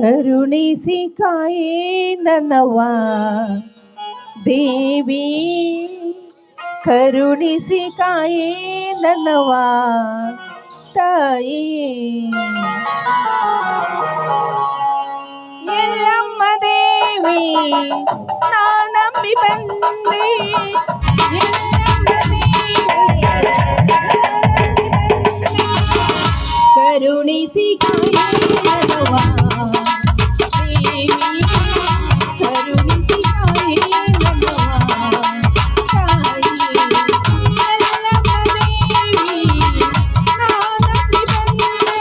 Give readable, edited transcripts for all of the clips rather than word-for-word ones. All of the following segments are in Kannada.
ಕರುಣಿಸಿ ಕಾಯೇ ನನ್ನವ್ವ ದೇವಿ, ಕರುಣಿಸಿ ಕಾಯೇ ನನ್ನವ್ವ ತಾಯಿ. ಎಲ್ಲಮ್ಮ ದೇವಿ ನಾನಂಬಿ ಬಂದೆ, ಕರುಣಿಸಿ ಕಾಯೇ ನನ್ನವ್ವ ದೇವಿ, ಕರುಣಿಸಿ ಕಾಯೇ ನನ್ನವ್ವ ತಾಯಿ. ಎಲ್ಲಮ್ಮ ದೇವಿ ನಾನಂಬಿ ಬಂದೆ.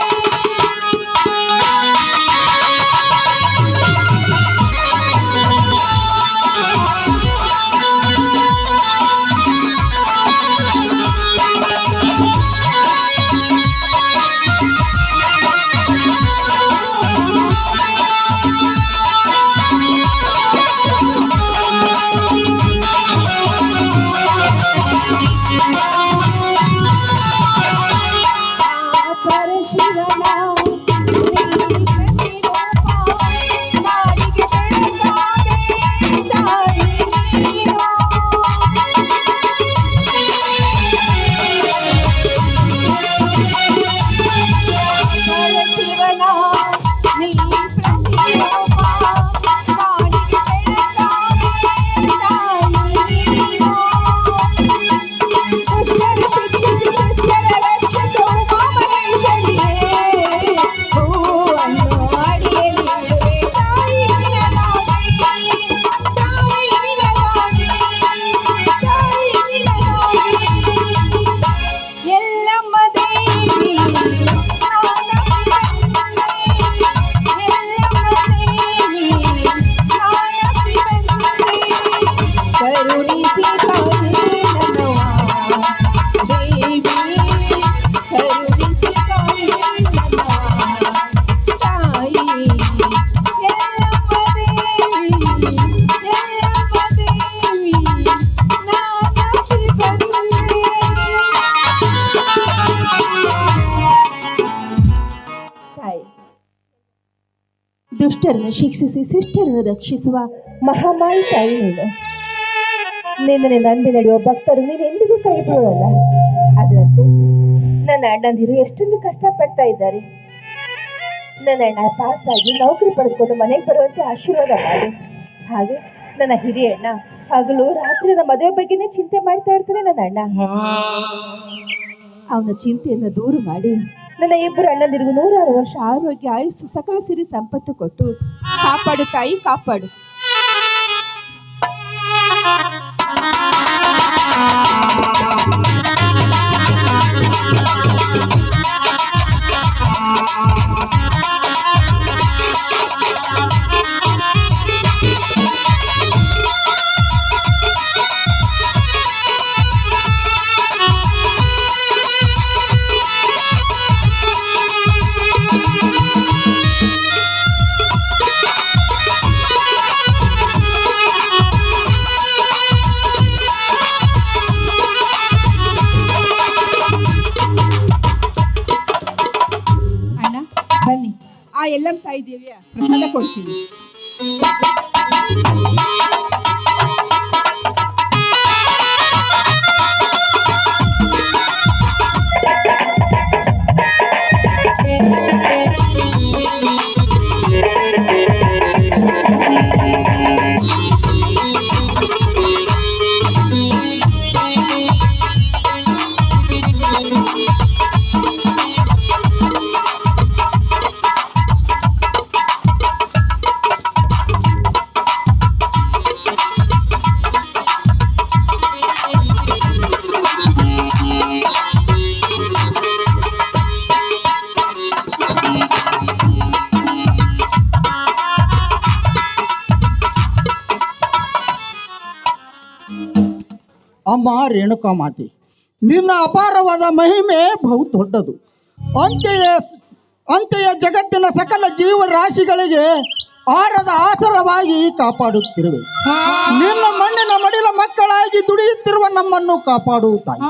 ದುಷ್ಟರನ್ನು ಶಿಕ್ಷಿಸಿ ಶಿಷ್ಟರನ್ನು ರಕ್ಷಿಸುವ ಮಹಾಮಾಯಿ ತಾಯಿ ನೀನು. ನಿನ್ನ ನಂಬಿ ನಡೆಯುವ ಭಕ್ತರು ನೀನು ಎಂದಿಗೂ ಕೈ ಬಿಡೋಲ್ಲ. ಅದರಂತೆ ನನ್ನ ಅಣ್ಣಂದಿರು ಎಷ್ಟೊಂದು ಕಷ್ಟಪಡ್ತಾ ಇದ್ದಾರೆ. ನನ್ನ ಅಣ್ಣ ಪಾಸಾಗಿ ನೌಕರಿ ಪಡೆದುಕೊಂಡು ಮನೆಗೆ ಬರುವಂತೆ ಆಶೀರ್ವಾದ ಮಾಡು. ಹಾಗೆ ನನ್ನ ಹಿರಿಯಣ್ಣ ಹಗಲು ರಾತ್ರಿ ನನ್ನ ಮದುವೆ ಬಗ್ಗೆನೇ ಚಿಂತೆ ಮಾಡ್ತಾ ಇರ್ತಾನೆ ನನ್ನ ಅಣ್ಣ. ಅವನ ಚಿಂತೆಯನ್ನು ದೂರ ಮಾಡಿ ನನ್ನ ಇಬ್ಬರು ಅಣ್ಣಂದಿರಿಗೂ 106 ವರ್ಷ ಆರೋಗ್ಯ, ಆಯುಸ್ಸು, ಸಕಲ ಸಿರಿ ಸಂಪತ್ತು ಕೊಟ್ಟು ಕಾಪಾಡು ತಾಯಿ, ಕಾಪಾಡು. ಎಲ್ಲಮ್ಮ ತಾಯಿ ದೇವಿಯ ಪ್ರಸಾದ ಕೊಡ್ತೀನಿ. ಅಮ್ಮ ರೇಣುಕಾ ಮಾತೆ, ನಿನ್ನ ಅಪಾರವಾದ ಮಹಿಮೆ ಬಹು ದೊಡ್ಡದು. ಅಂತೆಯೇ ಜಗತ್ತಿನ ಸಕಲ ಜೀವರಾಶಿಗಳಿಗೆ ಆರದ ಆಸರವಾಗಿ ಕಾಪಾಡುತ್ತಿರುವೆ. ನಿನ್ನ ಮಣ್ಣಿನ ಮಡಿಲ ಮಕ್ಕಳಾಗಿ ದುಡಿಯುತ್ತಿರುವ ನಮ್ಮನ್ನು ಕಾಪಾಡುತ್ತಾಯಿ.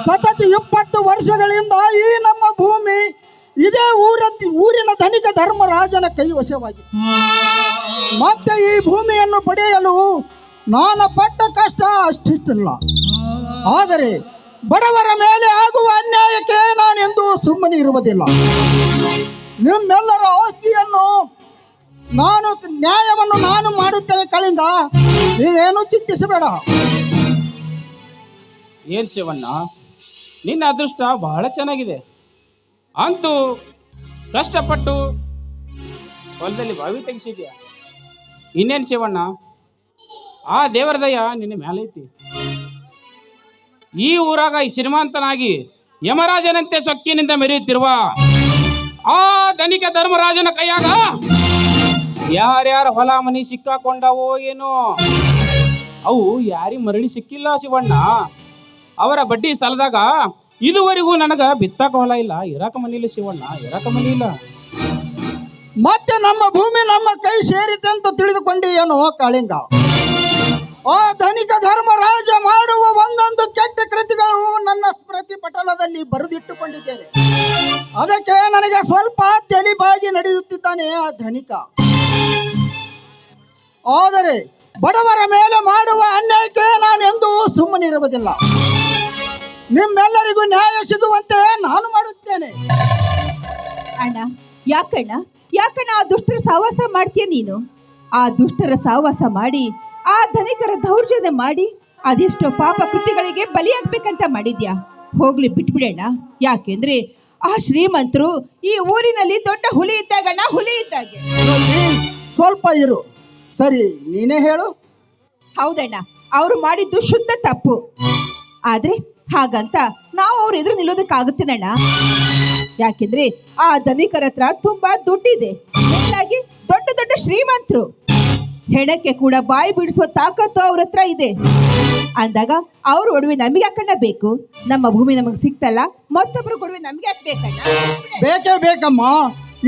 ಸತತ 20 ವರ್ಷಗಳಿಂದ ಈ ನಮ್ಮ ಭೂಮಿ ಇದೇ ಊರಿನ ಧನಿಕ ಧರ್ಮರಾಜನ ಕೈವಶವಾಗಿದೆ. ಮತ್ತೆ ಈ ಭೂಮಿಯನ್ನು ಪಡೆಯಲು ನಾನು ಪಟ್ಟ ಕಷ್ಟ ಅಷ್ಟಿಷ್ಟಿಲ್ಲ. ಆದರೆ ಬಡವರ ಮೇಲೆ ಆಗುವ ಅನ್ಯಾಯಕ್ಕೆ ನಾನೆಂದೂ ಸುಮ್ಮನೆ ಇರುವುದಿಲ್ಲ. ನಿಮ್ಮೆಲ್ಲರ ಆಸ್ತಿಯನ್ನು ನ್ಯಾಯವನ್ನು ನಾನು ಮಾಡುತ್ತೇನೆ ಕಳಿಂಗ, ನೀವೇನು ಚಿಂತಿಸಬೇಡ. ಏನ್ ಶಿವಣ್ಣ, ನಿನ್ನ ಅದೃಷ್ಟ ಬಹಳ ಚೆನ್ನಾಗಿದೆ. ಅಂತೂ ಕಷ್ಟಪಟ್ಟು ಹೊಲದಲ್ಲಿ ಬಾವಿ ತೆಗಿಸಿದ್ಯಾ. ಇನ್ನೇನು ಶಿವಣ್ಣ, ಆ ದೇವರ ದಯ ನಿನ್ನ ಮ್ಯಾಲೈತಿ. ಈ ಊರಾಗ ಈ ಶ್ರೀಮಂತನಾಗಿ ಯಮರಾಜನಂತೆ ಸೊಕ್ಕಿನಿಂದ ಮೆರೆಯುತ್ತಿರುವ ಆ ಧನಿಕ ಧರ್ಮರಾಜನ ಕೈಯಾಗ ಯಾರ್ಯಾರ ಹೊಲ ಮನಿ ಸಿಕ್ಕಾಕೊಂಡವೋ ಏನೋ, ಅವು ಯಾರಿಗೆ ಮರಳಿ ಸಿಕ್ಕಿಲ್ಲ ಶಿವಣ್ಣ. ಅವರ ಬಡ್ಡಿ ಸಾಲದಾಗ ಇದುವರೆಗೂ ನನಗ ಬಿತ್ತಾಕ ಹೊಲ ಇಲ್ಲ, ಇರಾಕ ಮನಿ ಇಲ್ಲ ಶಿವಣ್ಣ, ಇರಾಕ ಮನಿ ಇಲ್ಲ. ಮತ್ತೆ ನಮ್ಮ ಭೂಮಿ ನಮ್ಮ ಕೈ ಸೇರಿತೆ ಅಂತ ತಿಳಿದುಕೊಂಡಿ ಏನೋ ಕಾಳಿಂಗ. ಆ ಧನಿಕ ಧರ್ಮರಾಜ ಮಾಡುವ ಒಂದೊಂದು ಕೆಟ್ಟ ಕೃತಿಗಳು ನನ್ನ ಸ್ಮೃತಿ ಪಟಲದಲ್ಲಿ ಬರೆದಿಟ್ಟುಕೊಂಡಿದ್ದೇನೆ. ಅದಕ್ಕೆ ನನಗೆ ಸ್ವಲ್ಪ ತೆಲಿಬಾಗಿ ನಡೆಯುತ್ತಿದ್ದಾನೆ ಆ ಧನಿಕ. ಆದರೆ ಬಡವರ ಮೇಲೆ ಮಾಡುವ ಅನ್ಯಾಯಕ್ಕೆ ನಾನೆಂದೂ ಸುಮ್ಮನಿರುವುದಿಲ್ಲ. ನಿಮ್ಮೆಲ್ಲರಿಗೂ ನ್ಯಾಯ ಸಿಗುವಂತೆ ನಾನು ಮಾಡುತ್ತೇನೆ. ಅಣ್ಣ, ಯಾಕಣ್ಣ ಆ ದುಷ್ಟರ ಸಹವಾಸ ಮಾಡ್ತೀಯ ನೀನು? ಆ ದುಷ್ಟರ ಸಹವಾಸ ಮಾಡಿ, ಆ ಧನಿಕರ ದೌರ್ಜನ್ಯ ಮಾಡಿ, ಅದೆಷ್ಟೋ ಪಾಪ ಕೃತಿಗಳಿಗೆ ಬಲಿಯಾಗಬೇಕಂತ ಮಾಡಿದ್ಯಾ? ಹೋಗ್ಲಿ ಬಿಟ್ಬಿಡೋಣ. ಯಾಕೆಂದ್ರೆ ಆ ಶ್ರೀಮಂತರು ಈ ಊರಿನಲ್ಲಿ ದೊಡ್ಡ ಹುಲಿ ಇದ್ದಾಗಣ್ಣ, ಹುಲಿ ಇದ್ದಾಗೆ. ಸ್ವಲ್ಪ ಇರು. ಸರಿ, ನೀನೇ ಹೇಳು. ಹೌದಣ್ಣ, ಅವರು ಮಾಡಿದ್ದು ಶುದ್ಧ ತಪ್ಪು. ಆದ್ರೆ ಹಾಗಂತ ನಾವು ಅವ್ರ ಎದುರು ನಿಲ್ಲೋದಕ್ಕಾಗುತ್ತೇನಣ್ಣ? ಯಾಕೆಂದ್ರೆ ಆ ಧನಿಕರ ಹತ್ರ ತುಂಬಾ ದುಡ್ಡಿದೆ, ಹೆಚ್ಚಾಗಿ ದೊಡ್ಡ ದೊಡ್ಡ ಶ್ರೀಮಂತರು. ಹೆಣಕ್ಕೆ ಕೂಡ ಬಾಯಿ ಬಿಡಿಸುವ ತಾಕತ್ತು ಅವ್ರ ಹತ್ರ ಇದೆ. ಅಂದಾಗ ಅವ್ರ ಒಡವೆ ನಮಗೆ ಹಾಕಣ್ಣ ಬೇಕು. ನಮ್ಮ ಭೂಮಿ ನಮಗೆ ಸಿಕ್ತಲ್ಲ, ಮತ್ತೊಬ್ಬರ ಒಡವೆ ನಮಗೆ ಹಾಕ್ಬೇಕಣ್ಣ. ಬೇಕೇ ಬೇಕಮ್ಮ,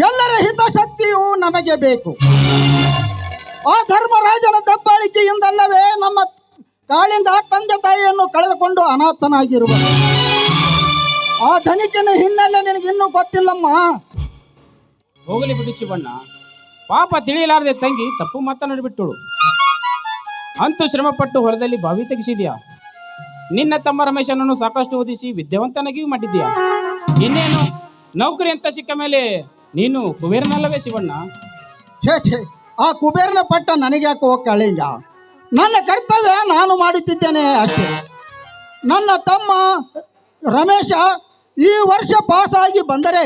ಎಲ್ಲರ ಹಿತಾಸಕ್ತಿಯು ನಮಗೆ ಬೇಕು. ಆ ಧರ್ಮರಾಜನ ದಬ್ಬಾಳಿಕೆಯಿಂದಲ್ಲವೇ ನಮ್ಮ ಕಾಳಿಂಗ ತಂದೆ ತಾಯಿಯನ್ನು ಕಳೆದುಕೊಂಡು ಅನಾಥನಾಗಿರುವ. ಆ ಧನಿಕನ ಹಿನ್ನೆಲೆ ನಿನಗಿನ್ನೂ ಗೊತ್ತಿಲ್ಲಮ್ಮ. ಹೋಗಲಿ ಬಿಡು ಶಿವಣ್ಣ, ಪಾಪ ತಿಳಿಯಲಾರದೆ ತಂಗಿ ತಪ್ಪು ಮಾತನಾಡಿಬಿಟ್ಟಳು. ಅಂತೂ ಶ್ರಮಪಟ್ಟು ಹೊಲದಲ್ಲಿ ಬಾವಿ ತೆಗೆಸಿದ್ಯಾ. ನಿನ್ನ ತಮ್ಮ ರಮೇಶನನ್ನು ಸಾಕಷ್ಟು ಓದಿಸಿ ವಿದ್ಯಾವಂತನಾಗಿ ಮಾಡಿದ್ಯಾ. ಇನ್ನೇನು ನೌಕರಿ ಅಂತ ಸಿಕ್ಕ ಮೇಲೆ ನೀನು ಕುಬೇರನಲ್ಲವೇ ಶಿವಣ್ಣ? ಛೇ, ಆ ಕುಬೇರನ ಪಟ್ಟ ನನಗೆ ಯಾಕೋ ಕಾಳಿಂಗ. ನನ್ನ ಕರ್ತವ್ಯ ನಾನು ಮಾಡುತ್ತಿದ್ದೇನೆ ಅಷ್ಟೇ. ನನ್ನ ತಮ್ಮ ರಮೇಶ ಈ ವರ್ಷ ಪಾಸಾಗಿ ಬಂದರೆ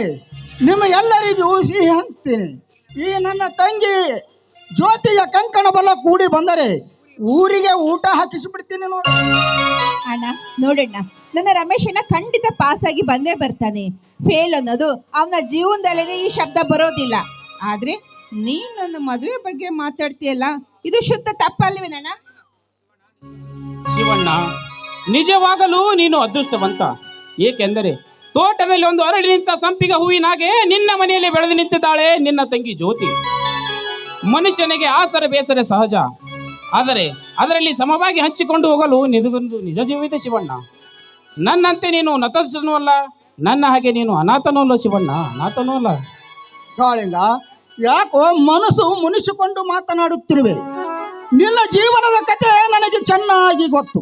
ನಿಮಗೆಲ್ಲರಿಗೂ ಸಿಹಿ ಹಂಚ್ತೀನಿ. ಈ ನನ್ನ ತಂಗಿ ಜ್ಯೋತಿಯ ಕಂಕಣ ಬಲ ಕೂಡಿ ಬಂದರೆ ಊರಿಗೆ ಊಟ ಹಾಕಿಸಿಬಿಡ್ತೀನಿ ನೋಡಿ. ಅಣ್ಣ ನೋಡಣ್ಣ, ನನ್ನ ರಮೇಶಣ್ಣ ಖಂಡಿತ ಪಾಸಾಗಿ ಬಂದೇ ಬರ್ತಾನೆ. ಫೇಲ್ ಅನ್ನೋದು ಅವನ ಜೀವನದಲ್ಲೇ ಈ ಶಬ್ದ ಬರೋದಿಲ್ಲ. ಆದ್ರೆ ನೀನು ನನ್ನ ಮದುವೆ ಬಗ್ಗೆ ಮಾತಾಡ್ತೀಯಲ್ಲ, ಇದು ಶುದ್ಧ ತಪ್ಪಲ್ವೇನಣ್ಣ? ಶಿವಣ್ಣ, ನಿಜವಾಗಲೂ ನೀನು ಅದೃಷ್ಟವಂತ. ಏಕೆಂದರೆ ತೋಟದಲ್ಲಿ ಒಂದು ಅರಳಿ ನಿಂತ ಸಂಪಿಗೆ ಹೂವಿನಾಗೆ ನಿನ್ನ ಮನೆಯಲ್ಲಿ ಬೆಳೆದು ನಿಂತಿದ್ದಾಳೆ ನಿನ್ನ ತಂಗಿ ಜ್ಯೋತಿ. ಮನುಷ್ಯನಿಗೆ ಆಸರೆ ಬೇಸರೆ ಸಹಜ, ಆದರೆ ಅದರಲ್ಲಿ ಸಮವಾಗಿ ಹಂಚಿಕೊಂಡು ಹೋಗಲು ನಿನಗೊಂದು ನಿಜ ಜೀವಿತ ಶಿವಣ್ಣ. ನನ್ನಂತೆ ನೀನು ನತದೃಷ್ಟನೂ ಅಲ್ಲ, ನನ್ನ ಹಾಗೆ ನೀನು ಅನಾಥನೂ ಅಲ್ಲ ಶಿವಣ್ಣ, ಅನಾಥನೂ ಅಲ್ಲ. ಕಾಳಿಂಗ, ಯಾಕೋ ಮನಸ್ಸು ಮುನಿಸಿಕೊಂಡು ಮಾತನಾಡುತ್ತಿರುವೆ. ನಿನ್ನ ಜೀವನದ ಕಥೆ ನನಗೆ ಚೆನ್ನಾಗಿ ಗೊತ್ತು.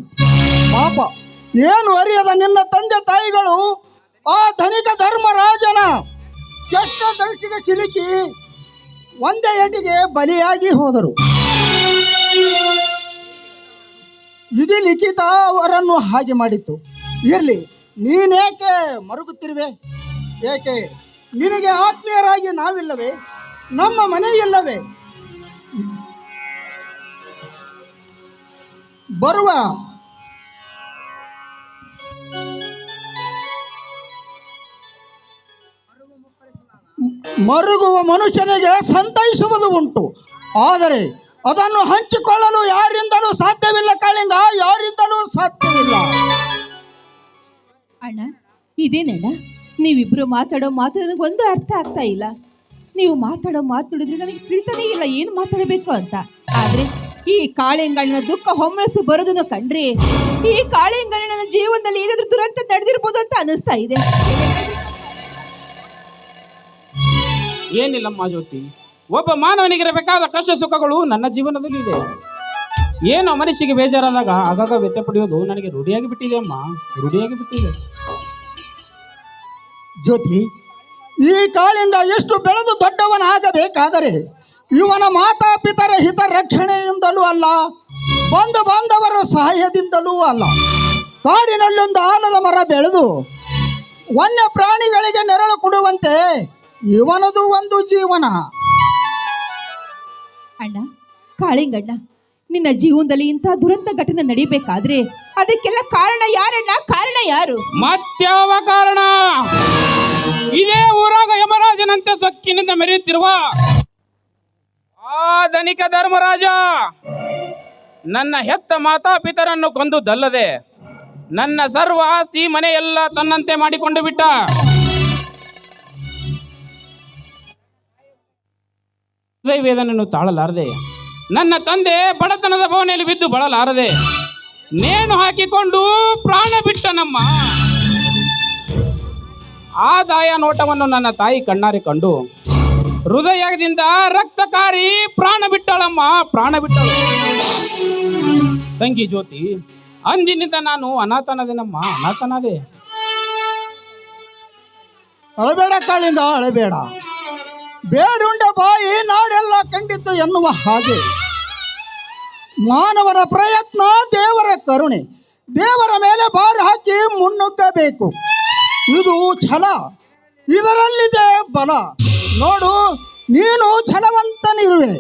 ಪಾಪ ಏನು ಅರಿಯದ ನಿನ್ನ ತಂದೆ ತಾಯಿಗಳು ಆ ಧನಿಕ ಧರ್ಮರಾಜನ ಕೆಟ್ಟ ದೃಷ್ಟಿಗೆ ಸಿಲುಕಿ ಒಂದೇ ಏಟಿಗೆ ಬಲಿಯಾಗಿ ಹೋದರು. ಇದು ಲಿಖಿತ ಅವರನ್ನು ಹಾಗೆ ಮಾಡಿತ್ತು. ಇರಲಿ, ನೀನೇಕೆ ಮರುಗುತ್ತಿರುವೆ? ಏಕೆ ನಿನಗೆ ಆತ್ಮೀಯರಾಗಿ ನಾವಿಲ್ಲವೇ? ನಮ್ಮ ಮನೆ ಇಲ್ಲವೇ? ಬರುವ ಮರುಗುವ ಮನುಷ್ಯನಿಗೆ ಸಂತೈಸುವುದು ಉಂಟು, ಆದರೆ ಅದನ್ನು ಹಂಚಿಕೊಳ್ಳಲು ಯಾರಿಂದಲೂ ಸಾಧ್ಯವಿಲ್ಲ ಕಾಳಿಂಗ, ಯಾರಿಂದಲೂ ಸಾಧ್ಯವಿಲ್ಲ. ಅಣ್ಣ, ಇದೇನಣ್ಣ ನೀವಿಬ್ರು ಮಾತಾಡೋ ಮಾತು ನನಗೊಂದು ಅರ್ಥ ಆಗ್ತಾ ಇಲ್ಲ. ನೀವು ಮಾತಾಡೋ ಮಾತಾಡಿದ್ರೆ ನನಗೆ ತಿಳಿತಾನೇ ಇಲ್ಲ ಏನು ಮಾತಾಡಬೇಕು ಅಂತ. ಆದ್ರೆ ಈ ಕಾಳಿಂಗಣ್ಣನ ದುಃಖ ಹೊಮ್ಮಳಿಸಿ ಬರೋದನ್ನು ಕಂಡ್ರೆ ಈ ಕಾಳಿಂಗಣ್ಣನ ಜೀವನದಲ್ಲಿ ಏನಾದ್ರೂ ದುರಂತ ನಡೆದಿರ್ಬೋದು ಅಂತ ಅನಿಸ್ತಾ ಇದೆ. ಏನಿಲ್ಲಮ್ಮ ಜ್ಯೋತಿ, ಒಬ್ಬ ಮಾನವನಿಗಿರಬೇಕಾದ ಕಷ್ಟ ಸುಖಗಳು ನನ್ನ ಜೀವನದಲ್ಲಿ ಇದೆ. ಏನೋ ಮನಸ್ಸಿಗೆ ಬೇಜಾರಾದಾಗ ಆಗಾಗ ವ್ಯತ್ಯೆ ಪಡೆಯೋದು ನನಗೆ ರೂಢಿಯಾಗಿ ಬಿಟ್ಟಿದೆ ಅಮ್ಮ, ರೂಢಿಯಾಗಿ ಬಿಟ್ಟಿದೆ. ಜ್ಯೋತಿ, ಈ ಕಾಳಿಂದ ಎಷ್ಟು ಬೆಳೆದು ದೊಡ್ಡವನಾಗಬೇಕಾದರೆ ಇವನ ಮಾತಾಪಿತರ ಹಿತ ರಕ್ಷಣೆಯಿಂದಲೂ ಅಲ್ಲ, ಬಂಧು ಬಾಂಧವರ ಸಹಾಯದಿಂದಲೂ ಅಲ್ಲ. ಕಾಡಿನಲ್ಲೊಂದು ಆಲದ ಮರ ಬೆಳೆದು ವನ್ಯ ಪ್ರಾಣಿಗಳಿಗೆ ನೆರಳು ಕೊಡುವಂತೆ ಇವನದು ಒಂದು ಜೀವನ. ಅಣ್ಣ ಕಾಳಿಂಗಣ್ಣ, ನಿನ್ನ ಜೀವನದಲ್ಲಿ ಇಂಥ ದುರಂತ ಘಟನೆ ನಡೀಬೇಕಾದ್ರೆ ಅದಕ್ಕೆಲ್ಲ ಕಾರಣ ಯಾರಣ್ಣ? ಕಾರಣ ಯಾರು? ಮತ್ಯಾವ ಕಾರಣ? ಇದೇ ಊರಾಗ ಯಮರಾಜನಂತೆ ಸೊಕ್ಕಿನಿಂದ ಮೆರೆಯುತ್ತಿರುವ ಆ ಧನಿಕ ಧರ್ಮರಾಜ ನನ್ನ ಹೆತ್ತ ಮಾತಾಪಿತರನ್ನು ಕೊಂದುದಲ್ಲದೆ ನನ್ನ ಸರ್ವ ಆಸ್ತಿ ಮನೆಯೆಲ್ಲ ತನ್ನಂತೆ ಮಾಡಿಕೊಂಡು ಬಿಟ್ಟ. ವೇದನೆಯನ್ನು ತಾಳಲಾರದೆ ನನ್ನ ತಂದೆ ಬಡತನದ ಭವನೆಯಲ್ಲಿ ಬಿದ್ದು ಬಳಲಾರದೆ ನೇಣು ಹಾಕಿಕೊಂಡು ಪ್ರಾಣ ಬಿಟ್ಟ ನಮ್ಮ ಆ ದಾಯ ನೋಟವನ್ನು ನನ್ನ ತಾಯಿ ಕಣ್ಣಾರೆ ಕಂಡು ಹೃದಯದಿಂದ ರಕ್ತಕಾರಿ ಪ್ರಾಣ ಬಿಟ್ಟಳಮ್ಮ, ಪ್ರಾಣ ಬಿಟ್ಟಳು. ತಂಗಿ ಜ್ಯೋತಿ, ಅಂದಿನಿಂದ ನಾನು ಅನಾಥನಾದೇನಮ್ಮ, ಅನಾಥನಾದೆ. ಅಳಬೇಡ ಕಾಳಿಂಗ, ಅಳಬೇಡ. ಬೇರುಂಡ ಬಾಯಿ ನಾಡೆಲ್ಲ ಕಂಡಿತ್ತು ಎನ್ನುವ ಹಾಗೆ ಮಾನವರ ಪ್ರಯತ್ನ ದೇವರ ಕರುಣೆ. ದೇವರ ಮೇಲೆ ಬಾರು ಹಾಕಿ ಮುನ್ನುಗ್ಗಬೇಕು. ಇದು ಛಲ, ಇದರಲ್ಲಿದೆ ಬಲ. ನೋಡು, ನೀನು ಛಲವಂತನಿರುವೆ.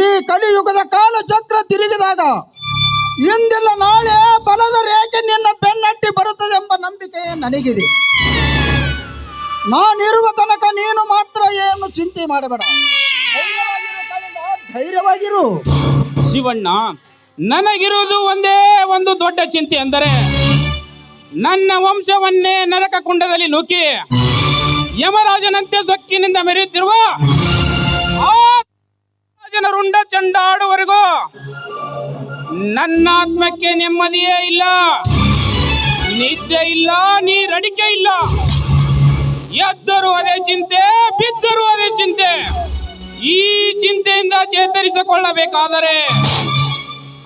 ಈ ಕಲಿಯುಗದ ಕಾಲ ಚಕ್ರ ತಿರುಗಿದಾಗ ಇಂದಿಲ್ಲ ನಾಳೆ ಬಲದ ರೇಖೆ ನಿನ್ನ ಬೆನ್ನಟ್ಟಿ ಬರುತ್ತದೆಂಬ ನಂಬಿಕೆ ನನಗಿದೆ. ನಾನಿರುವ ತನಕ ನೀನು ಮಾತ್ರ ಏನು ಚಿಂತೆ ಮಾಡಬೇಡ. ಧೈರ್ಯವಾಗಿರು ಶಿವಣ್ಣ. ನನಗಿರುವುದು ಒಂದೇ ಒಂದು ದೊಡ್ಡ ಚಿಂತೆ, ಅಂದರೆ ನನ್ನ ವಂಶವನ್ನೇ ನರಕ ಕುಂಡದಲ್ಲಿ ನೂಕಿ ಯಮರಾಜನಂತೆ ಸೊಕ್ಕಿನಿಂದ ಮೆರೆಯುತ್ತಿರುವ ಆ ಜನರುಂಡ ಚಂಡಾಡುವರೆಗೂ ನನ್ನ ಆತ್ಮಕ್ಕೆ ನೆಮ್ಮದಿಯೇ ಇಲ್ಲ, ನಿದ್ದೆ ಇಲ್ಲ, ನೀರಡಿಕೆ ಇಲ್ಲ. ಎದ್ದರೂ ಅದೇ ಚಿಂತೆ, ಬಿದ್ದರೂ ಅದೇ ಚಿಂತೆ. ಈ ಚಿಂತೆಯಿಂದ ಚೇತರಿಸಿಕೊಳ್ಳಬೇಕಾದರೆ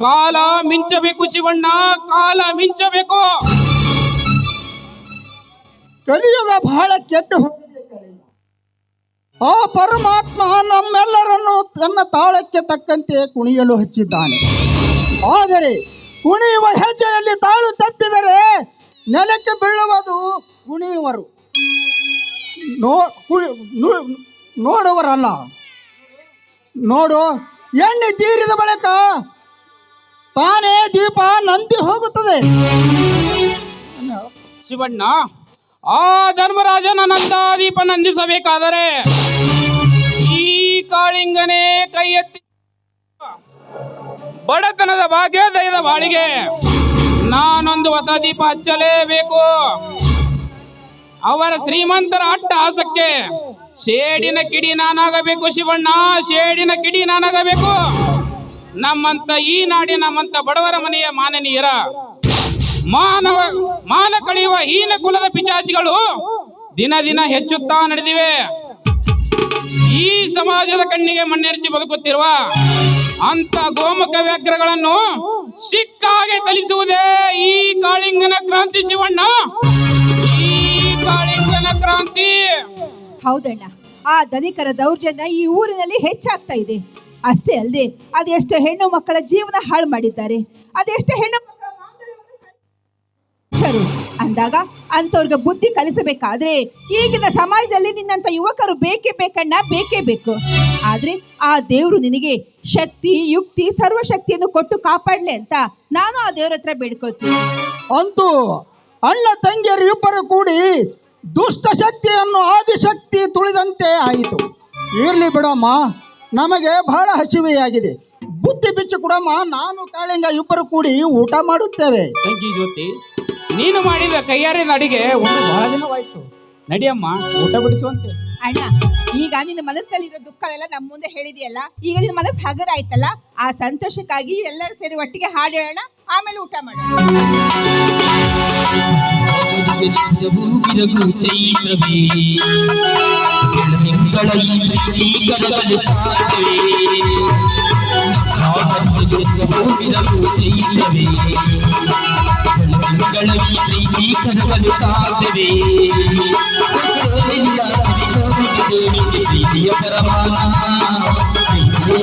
ಕಾಲ ಮಿಂಚಬೇಕು ಶಿವಣ್ಣ, ಕಾಲ ಮಿಂಚಬೇಕು. ಕಲಿಯುಗ ಬಹಳ ಕೆಟ್ಟು ಹೋಗಿದೆ. ಆ ಪರಮಾತ್ಮ ನಮ್ಮೆಲ್ಲರನ್ನು ತನ್ನ ತಾಳಕ್ಕೆ ತಕ್ಕಂತೆ ಕುಣಿಯಲು ಹಚ್ಚಿದ್ದಾನೆ. ಆದರೆ ಕುಣಿಯುವ ಹೆಜ್ಜೆಯಲ್ಲಿ ತಾಳು ತಪ್ಪಿದರೆ ನೆಲಕ್ಕೆ ಬೀಳುವುದು ಕುಣಿಯುವರು, ನೋಡುವರಲ್ಲ. ನೋಡು, ಎಣ್ಣೆ ತೀರಿದ ಬಳಿಕ ತಾನೇ ದೀಪ ನಂದಿ ಹೋಗುತ್ತದೆ. ಶಿವಣ್ಣ, ಆ ಧರ್ಮರಾಜನ ನಂದಾದೀಪ ನಂದಿಸಬೇಕಾದರೆ ಈ ಕಾಳಿಂಗನೇ ಕೈ ಎತ್ತಿ ಬಡತನದ ಭಾಗ್ಯೋದಯದ ಬಾಳಿಗೆ ನಾನೊಂದು ಹೊಸ ದೀಪ ಹಚ್ಚಲೇಬೇಕು. ಅವರ ಶ್ರೀಮಂತರ ಅಟ್ಟಹಾಸಕ್ಕೆ ಶೇಡಿನ ಕಿಡಿ ನಾನಾಗಬೇಕು ಶಿವಣ್ಣ, ಶೇಡಿನ ಕಿಡಿ ನಾನಾಗಬೇಕು. ನಮ್ಮಂತ ಈ ನಾಡಿನ ನಮ್ಮಂತ ಬಡವರ ಮನೆಯ ಮಾನನೀಯರ ಮಾನ ಕಳೆಯುವ ಹೀನ ಕುಲದ ಪಿಚಾಚಿಗಳು ದಿನ ದಿನ ಹೆಚ್ಚುತ್ತಾ ನಡೆದಿವೆ. ಈ ಸಮಾಜದ ಕಣ್ಣಿಗೆ ಮಣ್ಣೆರಚಿ ಬದುಕುತ್ತಿರುವ ಅಂತ ಗೋಮುಖ ವ್ಯಾಘ್ರಗಳನ್ನು ಸಿಕ್ಕಾಗೆ ತಲಿಸುವುದೇ ಈ ಕಾಳಿಂಗನ ಕ್ರಾಂತಿ ಶಿವಣ್ಣ, ಈ ಕಾಳಿಂಗನ ಕ್ರಾಂತಿ. ಹೌದಣ್ಣ, ಆ ಧನಿಕರ ದೌರ್ಜನ್ಯ ಈ ಊರಿನಲ್ಲಿ ಹೆಚ್ಚಾಗ್ತಾ ಇದೆ. ಅಷ್ಟೇ ಅಲ್ಲದೆ ಅದೆಷ್ಟು ಹೆಣ್ಣು ಮಕ್ಕಳ ಜೀವನ ಹಾಳು ಮಾಡಿದ್ದಾರೆ, ಅದೆಷ್ಟು ಹೆಣ್ಣು ಮಕ್ಕಳ ಅಂದಾಗ ಅಂತವ್ರಿಗೆ ಬುದ್ಧಿ ಕಲಿಸಬೇಕಾದ್ರೆ ಈಗಿನ ಸಮಾಜದಲ್ಲಿ ನಿನ್ನಂತ ಯುವಕರು ಬೇಕೇ ಬೇಕಣ್ಣ, ಬೇಕೇ ಬೇಕು. ಆದ್ರೆ ಆ ದೇವ್ರು ನಿನಗೆ ಶಕ್ತಿ, ಯುಕ್ತಿ, ಸರ್ವಶಕ್ತಿಯನ್ನು ಕೊಟ್ಟು ಕಾಪಾಡ್ಲಿ ಅಂತ ನಾನು ಆ ದೇವ್ರ ಹತ್ರ ಬೇಡ್ಕೋತೀನಿ. ಅಂತೂ ಅಣ್ಣ ತಂಗಿಯರು ಇಬ್ಬರು ಕೂಡಿ ದುಷ್ಟ ಶಕ್ತಿಯನ್ನು ಆದಿಶಕ್ತಿ ತುಳಿದಂತೆ ಆಯಿತು. ಇರ್ಲಿ ಬಿಡಮ್ಮ, ನಮಗೆ ಬಹಳ ಹಸಿವೆಯಾಗಿದೆ. ಬುದ್ಧಿ ಬಿಚ್ಚು ಕೊಡಮ್ಮ, ನಾನು ಕಾಳಿಂಗ ಇಬ್ಬರು ಕೂಡಿ ಊಟ ಮಾಡುತ್ತೇವೆ. ತಂಗಿ ಜ್ಯೋತಿ, ನೀನು ಮಾಡಿದ ಕೈಯಾರಿನ ಅಡಿಗೆ ಒಂದು ಬಹಳ ದಿನವಾಯ್ತು. ನಡಿಯಮ್ಮ, ಊಟ ಬಿಡಿಸುವಂತೆ. ಅಣ್ಣ, ಈಗ ನಿನ್ನ ಮನಸ್ಸಲ್ಲಿರೋ ದುಃಖ ಎಲ್ಲ ನಮ್ಮ ಮುಂದೆ ಹೇಳಿದೆಯಲ್ಲ, ಈಗ ನಿನ್ನ ಮನಸ್ಸು ಹಗರ ಆಯ್ತಲ್ಲ, ಆ ಸಂತೋಷಕ್ಕಾಗಿ ಎಲ್ಲರೂ ಸೇರಿ ಒಟ್ಟಿಗೆ ಹಾಡು ಹೇಳೋಣ, ಆಮೇಲೆ ಊಟ ಮಾಡೋಣ. ಕ್ಷಣಗಳ ಈ ಕರಗಲು ಸಾಧ್ಯವೇ ಹೋಗಿರಲು ಚೈತವೇ ಕ್ಷಣಗಳ ಈ ಕರಗಲು ಸಾಧ್ಯವೇ ಪ್ರೀತಿಯ ಪರಮಾನ ಪ್ರೀತಿಯ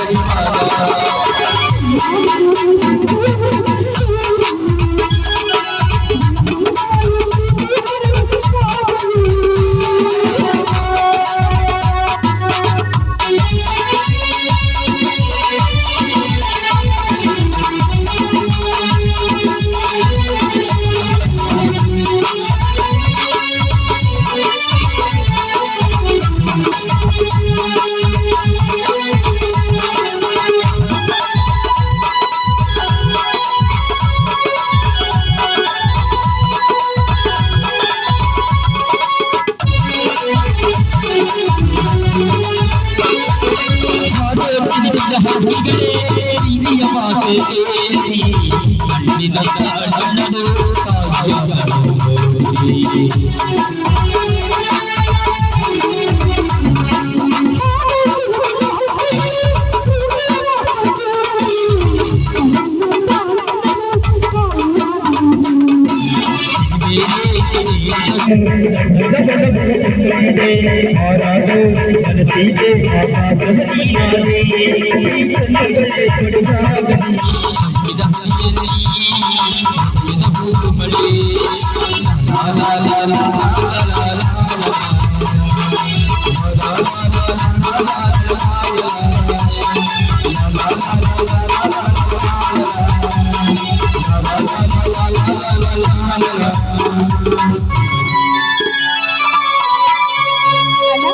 ಅಣ್ಣ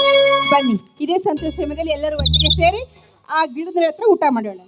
ಬನ್ನಿ, ಇದೇ ಸಂತೋಷ ಸಮಯದಲ್ಲಿ ಎಲ್ಲರೂ ಒಟ್ಟಿಗೆ ಸೇರಿ ಆ ಗಿಡದ ಹತ್ರ ಊಟ ಮಾಡೋಣ.